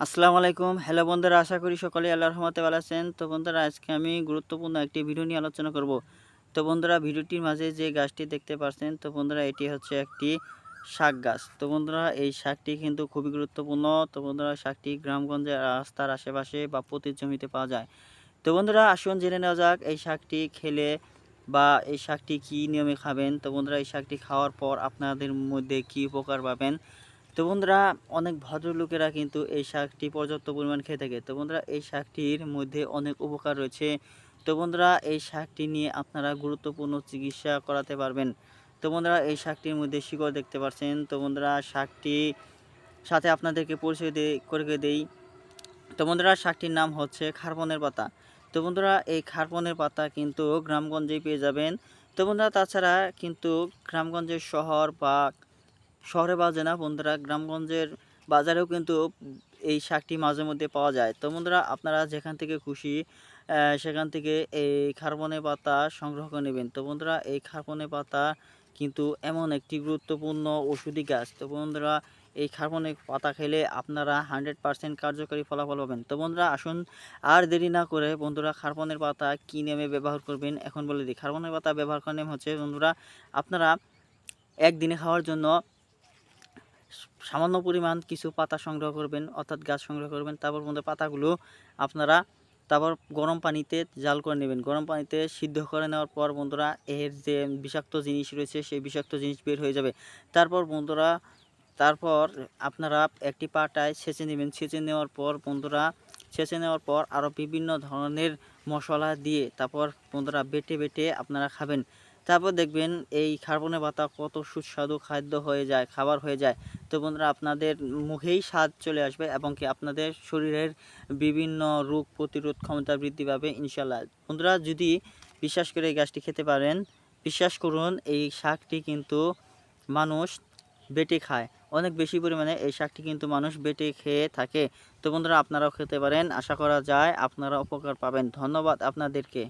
আসসালামু আলাইকুম। হ্যালো বন্ধুরা, আশা করি সকলেই আল্লাহর রহমতে ভালো আছেন। তো বন্ধুরা, আজকে আমি গুরুত্বপূর্ণ একটি ভিডিও নিয়ে আলোচনা করব। তো বন্ধুরা, ভিডিওটির মাঝে যে গাছটি দেখতে পাচ্ছেন, তো বন্ধুরা এটি হচ্ছে একটি শাক গাছ। তো বন্ধুরা, এই শাকটি কিন্তু খুবই গুরুত্বপূর্ণ। তো বন্ধুরা, শাকটি গ্রামগঞ্জে রাস্তার আশেপাশে বা প্রতি জমিতে পাওয়া যায়। তো বন্ধুরা, আসুন জেনে নেওয়া যাক এই শাকটি খেলে বা এই শাকটি কী নিয়মে খাবেন। তো বন্ধুরা, এই শাকটি খাওয়ার পর আপনাদের মধ্যে কী উপকার পাবেন। তো বন্ধুরা, অনেক ভদ্রলোকেরা কিন্তু এই শাকটি পর্যাপ্ত পরিমাণ খেয়ে থাকে। তো বন্ধুরা, এই শাকটির মধ্যে অনেক উপকার রয়েছে। তো বন্ধুরা, এই শাকটি নিয়ে আপনারা গুরুত্বপূর্ণ চিকিৎসা করাতে পারবেন। তো বন্ধুরা, এই শাকটির মধ্যে শিকড় দেখতে পাচ্ছেন। তো বন্ধুরা, শাকটি সাথে আপনাদেরকে পরিচয় করে দেই। তো বন্ধুরা, শাকটির নাম হচ্ছে খারপনের পাতা। তো বন্ধুরা, এই খারপনের পাতা কিন্তু গ্রামগঞ্জেই পেয়ে যাবেন। তো বন্ধুরা, তাছাড়া কিন্তু গ্রামগঞ্জের শহরে পাওয়া যায় না বন্ধুরা, গ্রামগঞ্জের বাজারেও কিন্তু এই শাকটি মাঝে মধ্যে পাওয়া যায়। তো বন্ধুরা, আপনারা যেখান থেকে খুশি সেখান থেকে এই খারপনের পাতা সংগ্রহ করে নেবেন। তো বন্ধুরা, এই খারপনের পাতা কিন্তু এমন একটি গুরুত্বপূর্ণ ওষুধি গাছ। তো বন্ধুরা, এই খারপনের পাতা খেলে আপনারা 100% কার্যকরী ফলাফল পাবেন। তো বন্ধুরা, আসুন আর দেরি না করে বন্ধুরা, খারপনের পাতা কী নিয়মে ব্যবহার করবেন এখন বলে দিই। খারপনের পাতা ব্যবহার করার নিয়ম হচ্ছে বন্ধুরা, আপনারা একদিনে খাওয়ার জন্য সামান্য পরিমাণ কিছু পাতা সংগ্রহ করবেন, অর্থাৎ গাছ সংগ্রহ করবেন। তারপর বন্ধুরা, পাতাগুলো আপনারা গরম পানিতে জাল করে নেবেন। গরম পানিতে সিদ্ধ করে নেওয়ার পর বন্ধুরা, এর যে বিষাক্ত জিনিস রয়েছে সেই বিষাক্ত জিনিস বের হয়ে যাবে। তারপর বন্ধুরা, তারপর আপনারা একটি পাটায় ছেঁচে নেবেন। ছেঁচে নেওয়ার পর বন্ধুরা, আরও বিভিন্ন ধরনের মশলা দিয়ে তারপর বন্ধুরা বেটে আপনারা খাবেন। তারপর দেখবেন এই খারপনের পাতা কত সুস্বাদু খাবার হয়ে যায়। তো বন্ধুরা, আপনাদের মুখেই স্বাদ চলে আসবে এবং কি আপনাদের শরীরের বিভিন্ন রোগ প্রতিরোধ ক্ষমতা বৃদ্ধি পাবে ইনশাল্লাহ। বন্ধুরা, যদি বিশ্বাস করে এই গাছটি খেতে পারেন, বিশ্বাস করুন এই শাকটি কিন্তু মানুষ বেটে খায়। অনেক বেশি পরিমাণে এই শাকটি কিন্তু মানুষ বেটে খেয়ে থাকে। তো বন্ধুরা, আপনারাও খেতে পারেন। আশা করা যায় আপনারা উপকার পাবেন। ধন্যবাদ আপনাদেরকে।